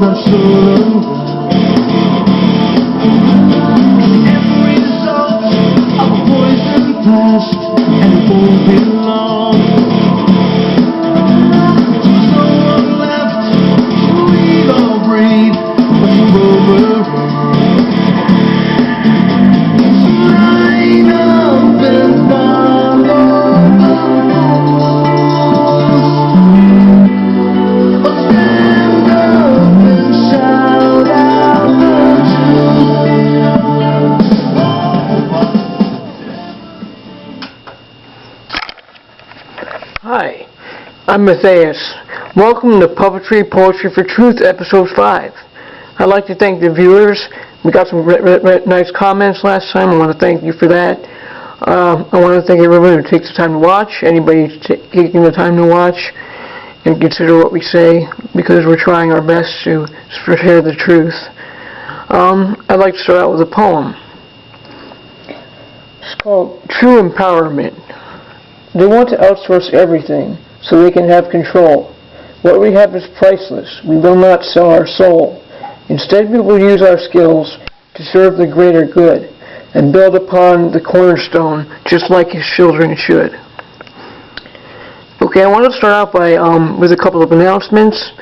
the soul. End result of a poison past, and it won't be long. There's no one left to lead or breathe but the Wolverine. So line up and follow the rules, or stand up and shout out the truth. Hi, I'm Matthaeus. Welcome to Puppetry Poetry for Truth, Episode 5. I'd like to thank the viewers. We got some nice comments last time. I want to thank you for that. I want to thank everybody who takes the time to watch, anybody taking the time to watch and consider what we say, because we're trying our best to share the truth. I'd like to start out with a poem. It's called True Empowerment. They want to outsource everything so they can have control. What we have is priceless. We will not sell our soul. Instead, we will use our skills to serve the greater good and build upon the cornerstone just like his children should. Okay, I want to start out by with a couple of announcements.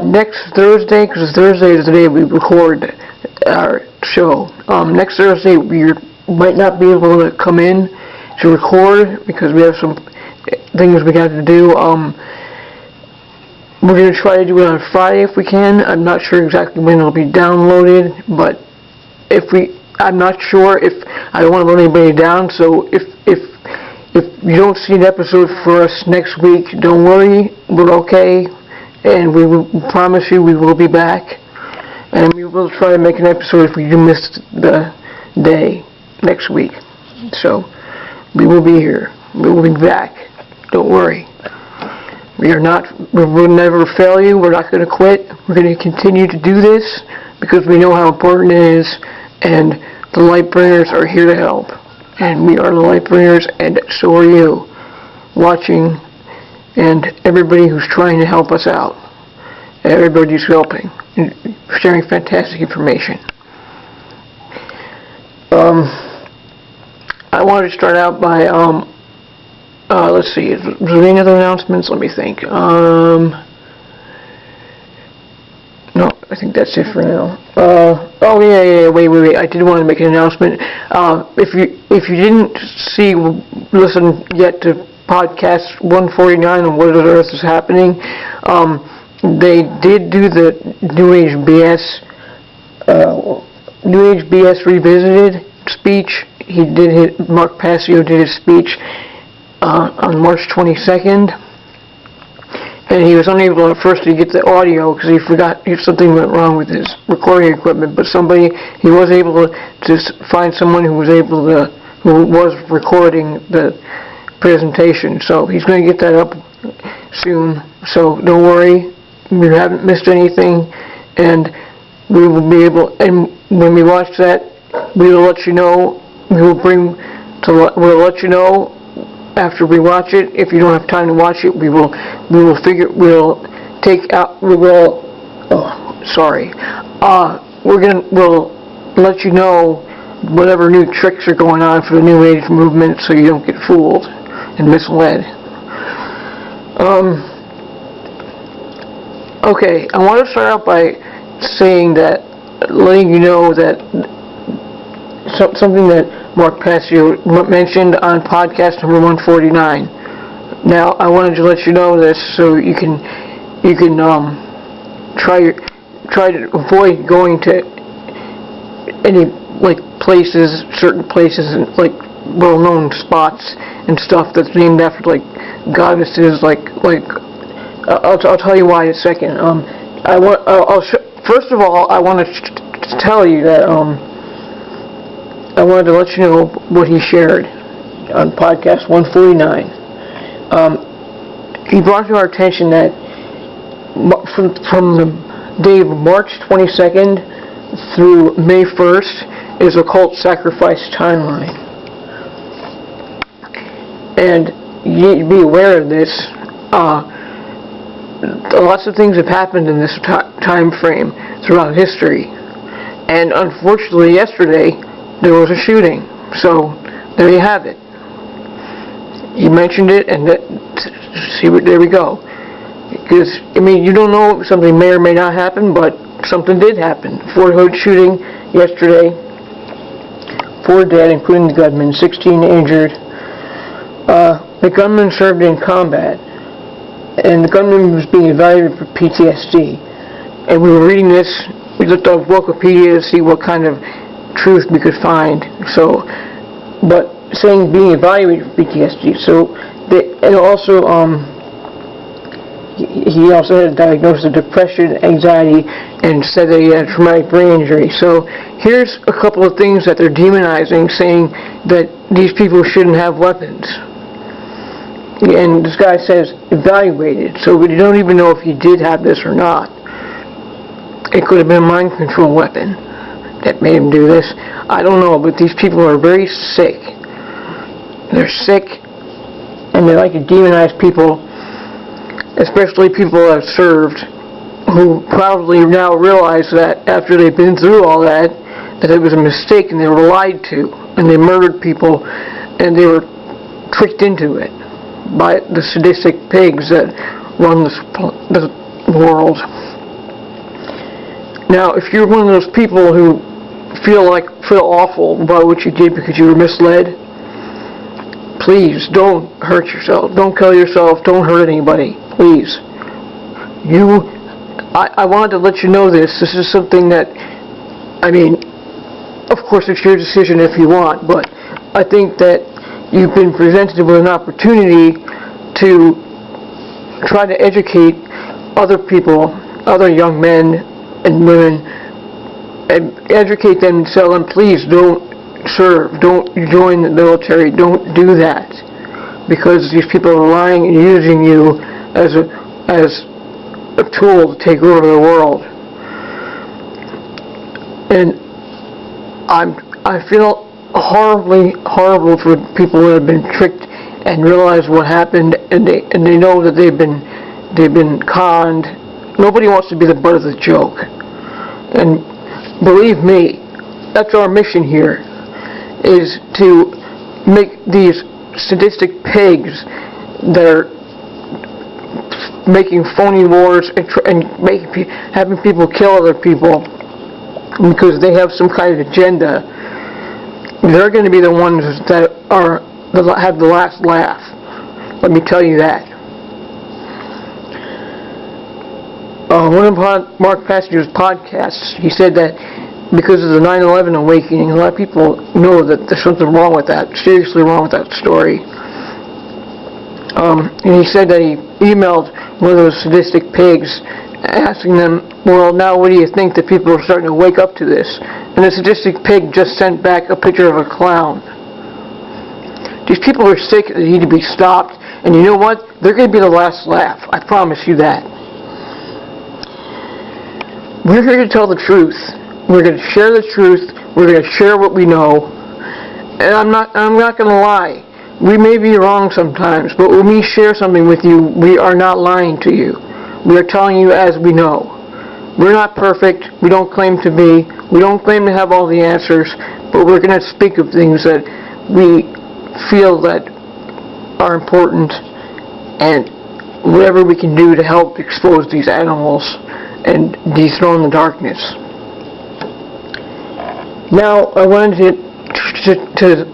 Next Thursday, because Thursday is the day we record our show. Next Thursday, we might not be able to come in to record because we have some things we got to do. We're going to try to do it on Friday if we can. I'm not sure exactly when it'll be downloaded, but I'm not sure if I don't want to let anybody down. So if you don't see an episode for us next week, don't worry, we're okay, and we will promise you we will be back, and we will try to make an episode if we do miss the day next week. So we will be here. We will be back. Don't worry. We will never fail you. We're not going to quit. We're going to continue to do this because we know how important it is, and the light bringers are here to help. And we are the light bringers, and so are you, watching, and everybody who's trying to help us out. Everybody who's helping and sharing fantastic information. I wanted to start out by let's see, is there any other announcements? Let me think. No, I think that's it for now. Oh yeah, wait. I did want to make an announcement. If you didn't listen yet to podcast 149 on What on Earth is Happening, they did do the New Age BS Revisited speech. Matthaeus did his speech on March 22nd, and he was unable at first to get the audio because he forgot if something went wrong with his recording equipment. But he was able to find someone who was recording the presentation. So he's going to get that up soon. So don't worry, we haven't missed anything, and we will be able. And when we watch that, we will let you know. We'll let you know after we watch it. If you don't have time to watch it, we'll let you know whatever new tricks are going on for the New Age movement, so you don't get fooled and misled. Okay, I want to start out by letting you know that something that Matthaeus mentioned on podcast number 149. Now, I wanted to let you know this so you can try to avoid going to any certain places and well-known spots and stuff that's named after goddesses. I'll tell you why in a second. First of all, I want to tell you that I wanted to let you know what he shared on podcast 149. He brought to our attention that from the day of March 22nd through May 1st is Occult Sacrifice Timeline. And you need to be aware of this. lots of things have happened in this time frame throughout history. And unfortunately, yesterday, there was a shooting. So, there you have it. You mentioned it, and there we go. Because, I mean, you don't know if something may or may not happen, but something did happen. Fort Hood shooting yesterday. 4 dead, including the gunman, 16 injured. The gunman served in combat, and the gunman was being evaluated for PTSD. And we were reading this, we looked up Wikipedia to see what kind of truth we could find. So, but saying being evaluated for PTSD. So, and also, he also had a diagnosis of depression, anxiety, and said that he had a traumatic brain injury. So here's a couple of things that they're demonizing, saying that these people shouldn't have weapons. And this guy says evaluated, so we don't even know if he did have this or not. It could have been a mind control weapon that made him do this. I don't know, but these people are very sick. They're sick, and they like to demonize people, especially people that have served, who probably now realize that after they've been through all that, that it was a mistake and they were lied to, and they murdered people, and they were tricked into it by the sadistic pigs that run the world. Now, if you're one of those people who feel awful about what you did because you were misled, please don't hurt yourself. Don't kill yourself. Don't hurt anybody. Please. I wanted to let you know this. This is something that, I mean, of course it's your decision if you want, but I think that you've been presented with an opportunity to try to educate other people, other young men and women, and educate them and tell them, please don't serve, don't join the military, don't do that, because these people are lying and using you as a tool to take over the world. And I feel horrible for people that have been tricked and realize what happened, and they know that they've been conned. Nobody wants to be the butt of the joke. And believe me, that's our mission here, is to make these sadistic pigs that are making phony wars and having people kill other people because they have some kind of agenda. They're going to be the ones that have the last laugh. Let me tell you that. One of Mark Passenger's podcasts, he said that because of the 9/11 awakening, a lot of people know that there's something wrong with that, seriously wrong with that story. And he said that he emailed one of those sadistic pigs asking them, well, now what do you think that people are starting to wake up to this? And the sadistic pig just sent back a picture of a clown. These people are sick, they need to be stopped, and you know what? They're going to be the last laugh. I promise you that. We're here to tell the truth. We're going to share the truth. We're going to share what we know. And I'm not going to lie. We may be wrong sometimes, but when we share something with you, we are not lying to you. We are telling you as we know. We're not perfect. We don't claim to be. We don't claim to have all the answers, but we're going to speak of things that we feel that are important, and whatever we can do to help expose these animals and dethrone the darkness. Now, I wanted to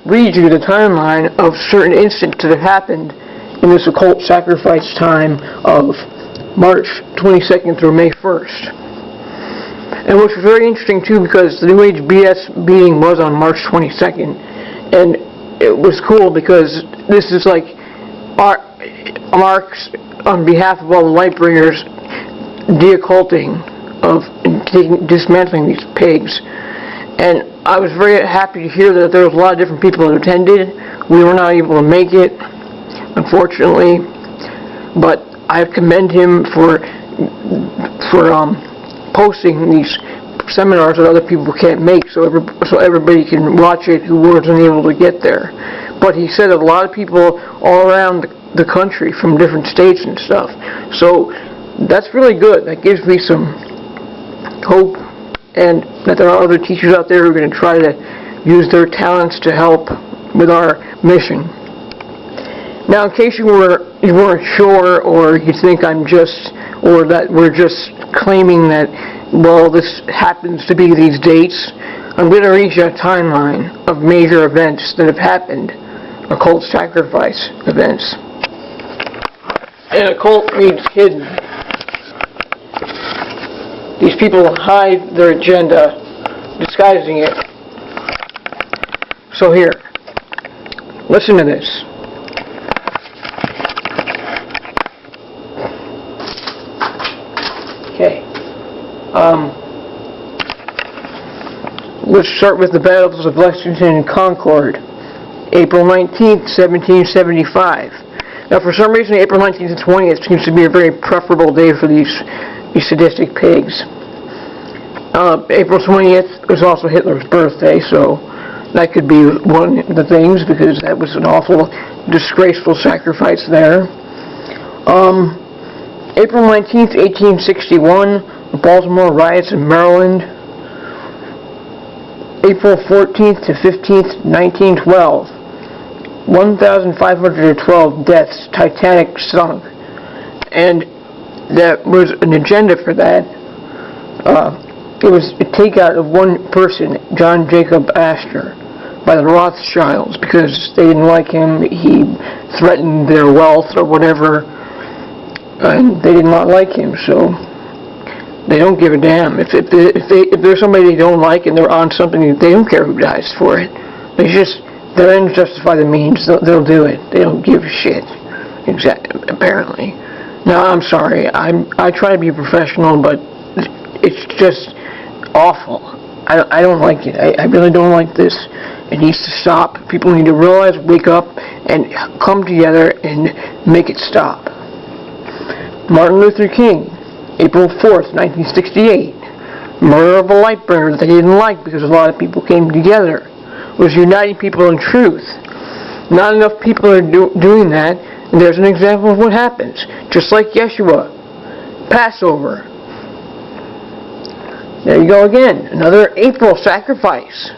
read you the timeline of certain incidents that have happened in this occult sacrifice time of March 22nd through May 1st. And which was very interesting too, because the New Age BS meeting was on March 22nd, and it was cool because this is like Mark's on behalf of all the light bringers de-occulting and dismantling these pigs. And I was very happy to hear that there was a lot of different people that attended. We were not able to make it, unfortunately, but I commend him for posting these seminars that other people can't make, so everybody can watch it who wasn't able to get there. But he said that a lot of people all around the country from different states and stuff. So that's really good. That gives me some hope, and that there are other teachers out there who are going to try to use their talents to help with our mission. Now, in case you weren't sure, or you think or that we're just claiming that, well, this happens to be these dates, I'm going to read you a timeline of major events that have happened, occult sacrifice events. And occult means hidden. These people hide their agenda, disguising it. So here, listen to this. Okay. Let's start with the battles of Lexington and Concord, April 19th, 1775. Now, for some reason, April 19th and 20th seems to be a very preferable day for these sadistic pigs. April 20th was also Hitler's birthday, so that could be one of the things, because that was an awful, disgraceful sacrifice there. April 19th, 1861, the Baltimore riots in Maryland. April 14th to 15th, 1912, 1,512 deaths, Titanic sunk. And there was an agenda for that. It was a takeout of one person, John Jacob Astor, by the Rothschilds, because they didn't like him. He threatened their wealth or whatever, and they did not like him, so they don't give a damn. If there's somebody they don't like and they're on something, they don't care who dies for it. Their ends justify the means. They'll do it. They don't give a shit. Apparently. Now, I'm sorry. I try to be professional, but it's just awful. I don't like it. I really don't like this. It needs to stop. People need to realize, wake up, and come together and make it stop. Martin Luther King, April 4th, 1968. Murder of a light burner that they didn't like because a lot of people came together. It was uniting people in truth. Not enough people are doing that, and there's an example of what happens. Just like Yeshua. Passover. There you go again. Another April sacrifice.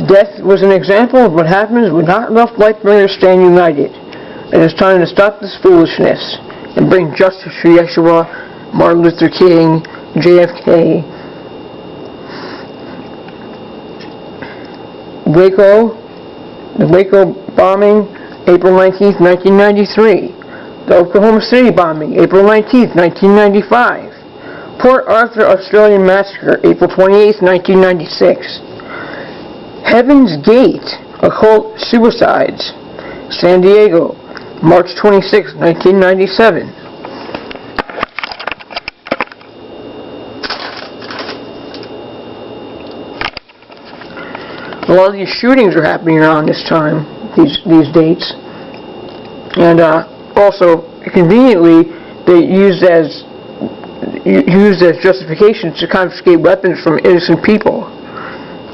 Death was an example of what happens when not enough light burners stand united. It is time to stop this foolishness and bring justice for Yeshua, Martin Luther King, JFK. The Waco bombing, April 19th, 1993. The Oklahoma City bombing, April 19th, 1995. Port Arthur, Australian massacre, April 28th, 1996. Heaven's Gate, occult suicides, San Diego, March 26, 1997. A lot of these shootings are happening around this time, these dates. And also, conveniently, they used as justification to confiscate weapons from innocent people.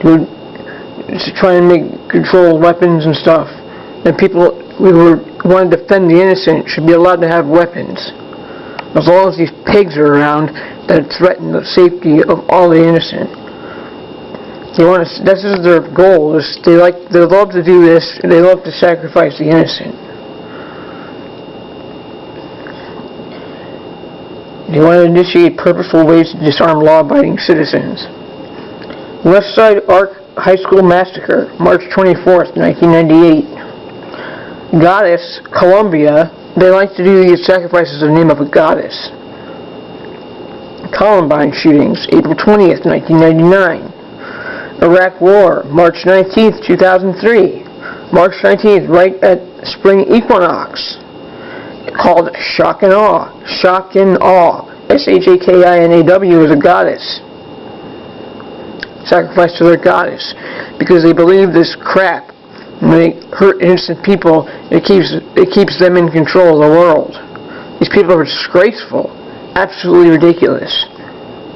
To try and make control weapons and stuff. And people who want to defend the innocent should be allowed to have weapons. As long as these pigs are around that threaten the safety of all the innocent. This is their goal. They love to do this, and they love to sacrifice the innocent. They want to initiate purposeful ways to disarm law-abiding citizens. West Side Ark High School Massacre, March 24th, 1998. Goddess, Columbia, they like to do these sacrifices in the name of a goddess. Columbine shootings, April 20th, 1999. Iraq War, March 19th, 2003. March 19th, right at spring equinox. Called Shock and Awe. Shock and Awe. Shakinaw is a goddess. Sacrifice to their goddess. Because they believe this crap. When they hurt innocent people, it keeps them in control of the world. These people are disgraceful. Absolutely ridiculous.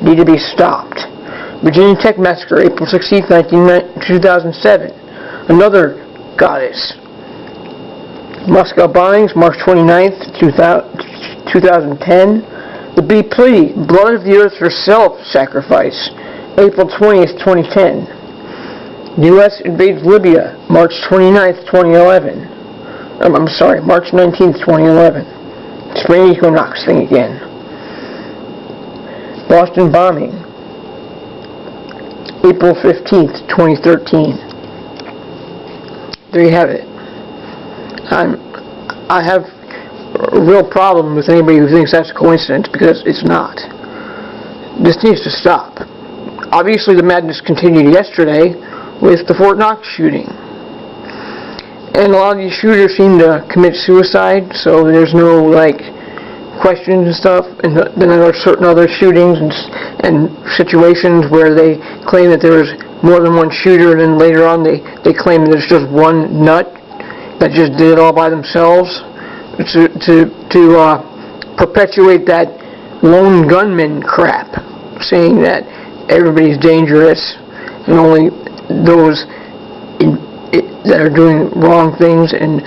Need to be stopped. Virginia Tech Massacre, April 16th, 2007. Another goddess. Moscow bombings, March 29th, 2010. The B plea, blood of the earth for self-sacrifice, April 20th, 2010. The U.S. invades Libya, March 29th, 2011. March 19th, 2011. Spring equinox thing again. Boston bombing, April 15th, 2013. There you have it. I have a real problem with anybody who thinks that's a coincidence, because it's not. This needs to stop. Obviously the madness continued yesterday with the Fort Knox shooting. And a lot of these shooters seem to commit suicide, so there's no, questions and stuff. And then there are certain other shootings and situations where they claim that there was more than one shooter, and then later on they claim that it's just one nut that just did it all by themselves to perpetuate that lone gunman crap, saying that everybody's dangerous and only those that are doing wrong things. And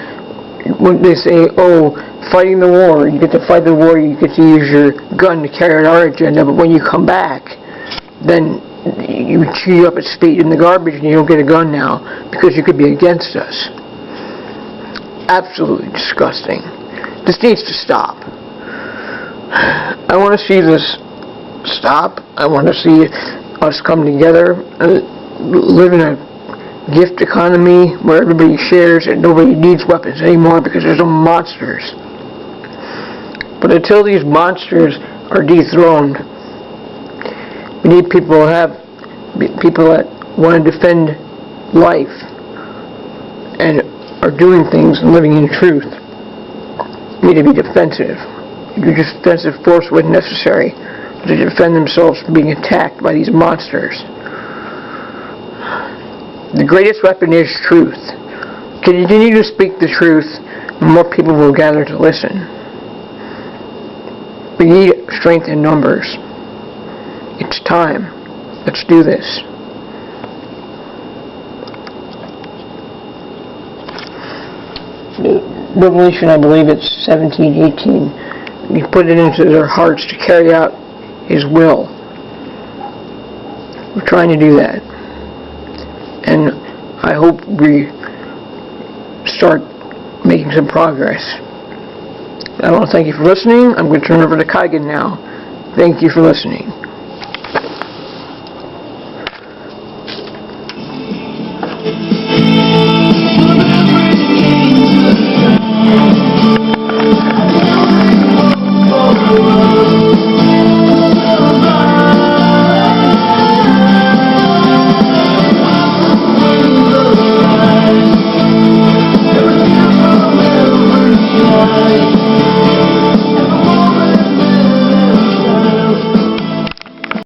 when they say, oh, fighting the war, you get to fight the war, you get to use your gun to carry out our agenda, but when you come back, then you chew up its feet in the garbage and you don't get a gun now because you could be against us. Absolutely disgusting. This needs to stop. I want to see this stop. I want to see us come together, live in a gift economy where everybody shares and nobody needs weapons anymore because there's no monsters. But until these monsters are dethroned, we need people that want to defend life and are doing things and living in truth. Need to be defensive. Use defensive force when necessary to defend themselves from being attacked by these monsters. The greatest weapon is truth. Continue to speak the truth, and more people will gather to listen. We need strength in numbers. It's time. Let's do this. Revelation, I believe it's 17:18. He put it into their hearts to carry out His will. We're trying to do that. And I hope we start making some progress. I want to thank you for listening. I'm going to turn over to Kaigan now. Thank you for listening.